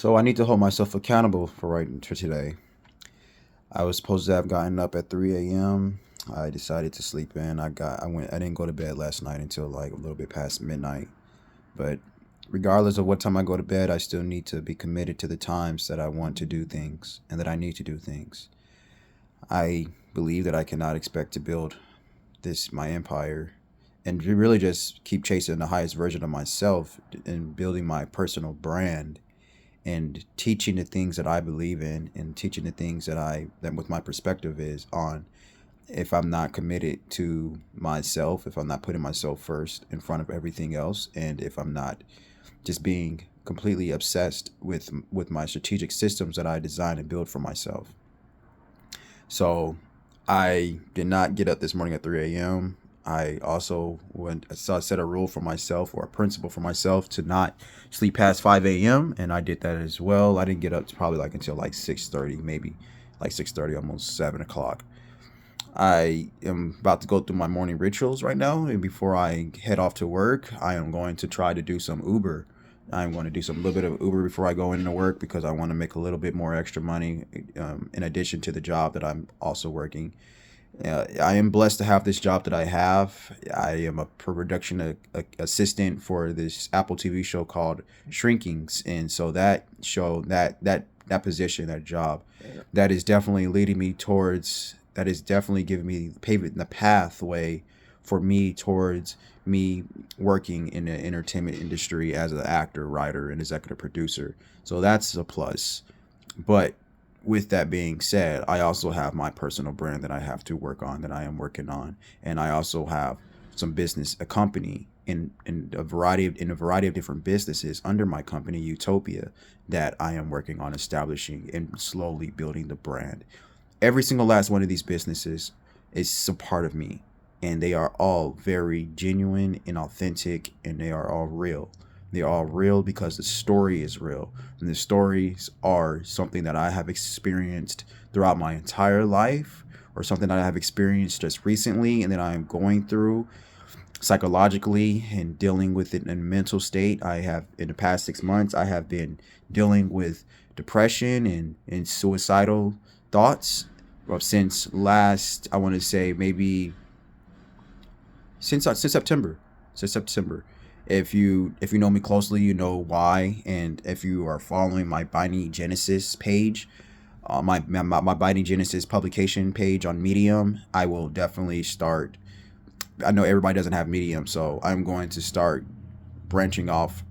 So I need to hold myself accountable for writing for today. I was supposed to have gotten up at 3 a.m. I decided to sleep in. I didn't go to bed last night until like a little bit past midnight. But regardless of what time I go to bed, I still need to be committed to the times that I want to do things and that I need to do things. I believe that I cannot expect to build this my empire and to really just keep chasing the highest version of myself and building my personal brand and teaching the things that I believe in and teaching the things that with my perspective is on. If I'm not committed to myself, if I'm not putting myself first in front of everything else, and if I'm not just being completely obsessed with my strategic systems that I design and build for myself. So I did not get up this morning at 3 a.m. I also went I set a rule for myself or a principle for myself to not sleep past 5 a.m. and I did that as well. I didn't get up to probably like until like 6:30, maybe like 6:30, almost 7 o'clock. I am about to go through my morning rituals right now, and before I head off to work, I am going to try to do some Uber. I'm going to do some little bit of Uber before I go into work because I want to make a little bit more extra money in addition to the job that I'm also working. I am blessed to have this job that I have. I am a production assistant for this Apple TV show called Shrinkings, and so that show that position, that job, that is definitely leading me towards. That is definitely giving me paving the pathway for me towards me working in the entertainment industry as an actor, writer, and executive producer. So that's a plus. But with that being said, I also have my personal brand that I have to work on, that I am working on, and I also have some business, a company in a variety of different businesses under my company Utopia that I am working on establishing and slowly building the brand. Every single last one of these businesses is a part of me, and they are all very genuine and authentic, and they are all real. They're all real because the story is real. And the stories are something that I have experienced throughout my entire life, or something that I have experienced just recently and that I am going through psychologically and dealing with it in a mental state. I have, in the past 6 months, I have been dealing with depression and suicidal thoughts since last, I want to say maybe since September. Since September. If you know me closely, you know why. And if you are following my Binding Genesis page, my Binding Genesis publication page on Medium, I will definitely start. I know everybody doesn't have Medium, so I'm going to start branching off.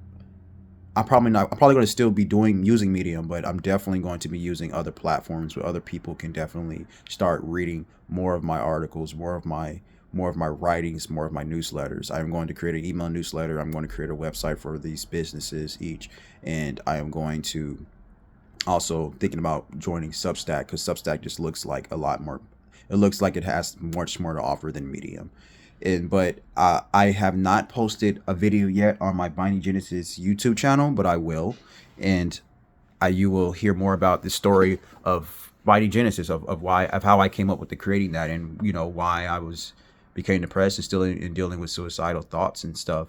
I'm probably not. I'm probably going to still be doing using Medium, but I'm definitely going to be using other platforms where other people can definitely start reading more of my articles, more of my writings, more of my newsletters. I'm going to create an email newsletter. I'm going to create a website for these businesses each, and I am going to also thinking about joining Substack because Substack just looks like a lot more. It looks like it has much more to offer than Medium. But I have not posted a video yet on my Binding Genesis YouTube channel, but I will, and you will hear more about the story of Binding Genesis of how I came up with the creating that, and why I was became depressed and still in dealing with suicidal thoughts and stuff.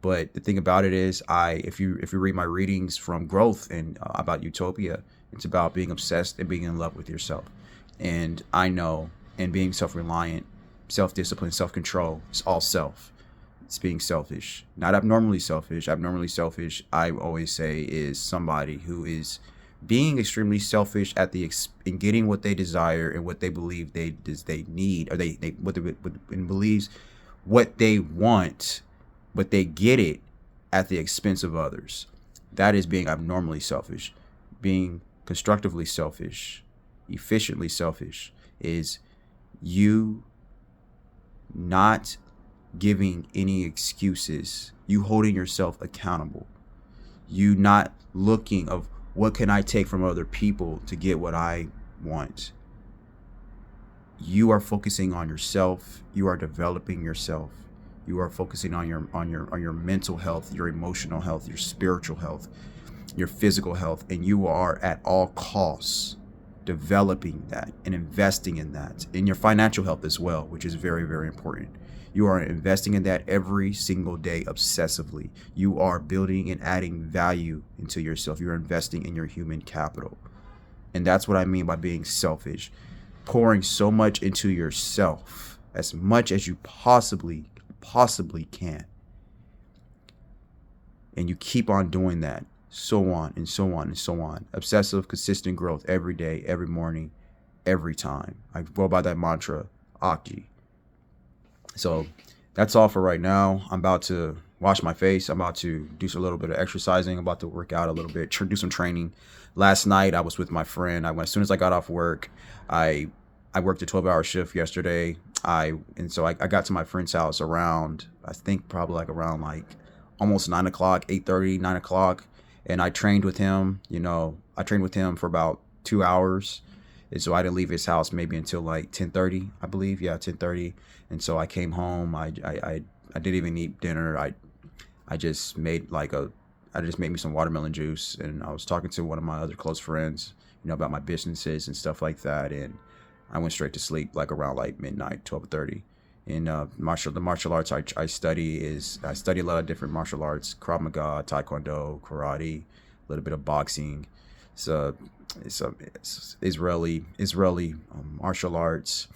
But the thing about it is, if you read my readings from Growth and about Utopia, it's about being obsessed and being in love with yourself. And I know, and being self-reliant, self-discipline, self-control, it's all self. It's being selfish, not abnormally selfish. Abnormally selfish, I always say, is somebody who is being extremely selfish in getting what they desire and what they believe they need, or they what they and believes what they want, but they get it at the expense of others. That is being abnormally selfish. Being constructively selfish, efficiently selfish, is you not giving any excuses, you holding yourself accountable, you not looking of what can I take from other people to get what I want. You are focusing on yourself. You are developing yourself. You are focusing on your mental health, your emotional health, your spiritual health, your physical health, and you are at all costs developing that and investing in that, in your financial health as well, which is very, very important. You are investing in that every single day obsessively. You are building and adding value into yourself. You're investing in your human capital. And that's what I mean by being selfish. Pouring so much into yourself, as much as you possibly can. And you keep on doing that, so on and so on and so on. Obsessive, consistent growth every day, every morning, every time. I go by that mantra, Akji. So that's all for right now. I'm about to wash my face. I'm about to do a little bit of exercising. I'm about to work out a little bit, do some training. Last night I was with my friend. As soon as I got off work, I worked a 12-hour shift yesterday. So I got to my friend's house around, I think probably like around like almost 9 o'clock, 8:30, 9 o'clock. And I trained with him, I trained with him for about 2 hours. And so I didn't leave his house maybe until like 10:30, I believe. Yeah, 10:30. And so I came home. I didn't even eat dinner. I just made me some watermelon juice, and I was talking to one of my other close friends, about my businesses and stuff like that. And I went straight to sleep like around like midnight, 12:30. And the martial arts I study a lot of different martial arts: Krav Maga, Taekwondo, karate, a little bit of boxing. It's Israeli martial arts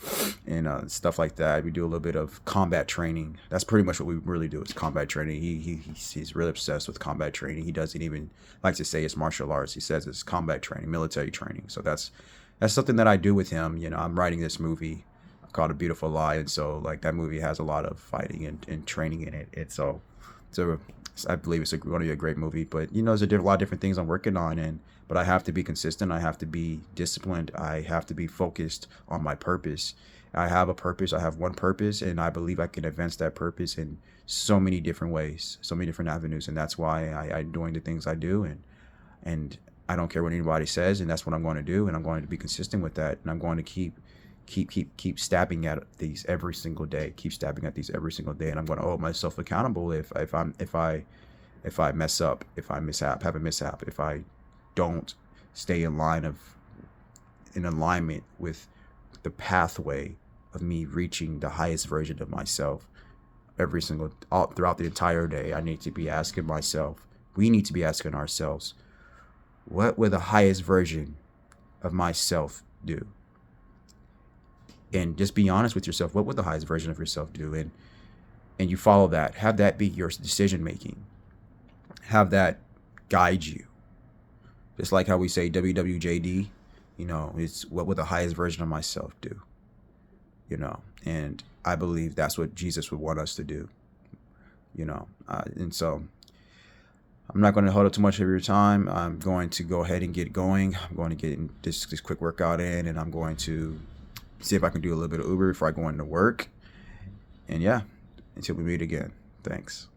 and stuff like that. We do a little bit of combat training. That's pretty much what we really do. It's combat training. He's really obsessed with combat training. He doesn't even like to say it's martial arts. He says it's combat training, military training. So that's something that I do with him. I'm writing this movie called A Beautiful Lie, and so like that movie has a lot of fighting and training in it. And so I believe it's going to be a great movie. But there's a lot of different things I'm working on, but I have to be consistent. I have to be disciplined. I have to be focused on my purpose. I have a purpose. I have one purpose, and I believe I can advance that purpose in so many different ways, so many different avenues. And that's why I'm doing the things I do, and I don't care what anybody says, and that's what I'm going to do. And I'm going to be consistent with that, and I'm going to keep stabbing at these every single day. Keep stabbing at these every single day, and I'm going to hold myself accountable if I mess up, if I have a mishap, if I don't stay in alignment with the pathway of me reaching the highest version of myself throughout the entire day. I need to be asking myself, we need to be asking ourselves, what will the highest version of myself do? And just be honest with yourself. What would the highest version of yourself do? And you follow that. Have that be your decision making. Have that guide you. Just like how we say WWJD, it's what would the highest version of myself do? And I believe that's what Jesus would want us to do. And so I'm not going to hold up too much of your time. I'm going to go ahead and get going. I'm going to get this quick workout in, and I'm going to see if I can do a little bit of Uber before I go into work. And yeah, until we meet again. Thanks.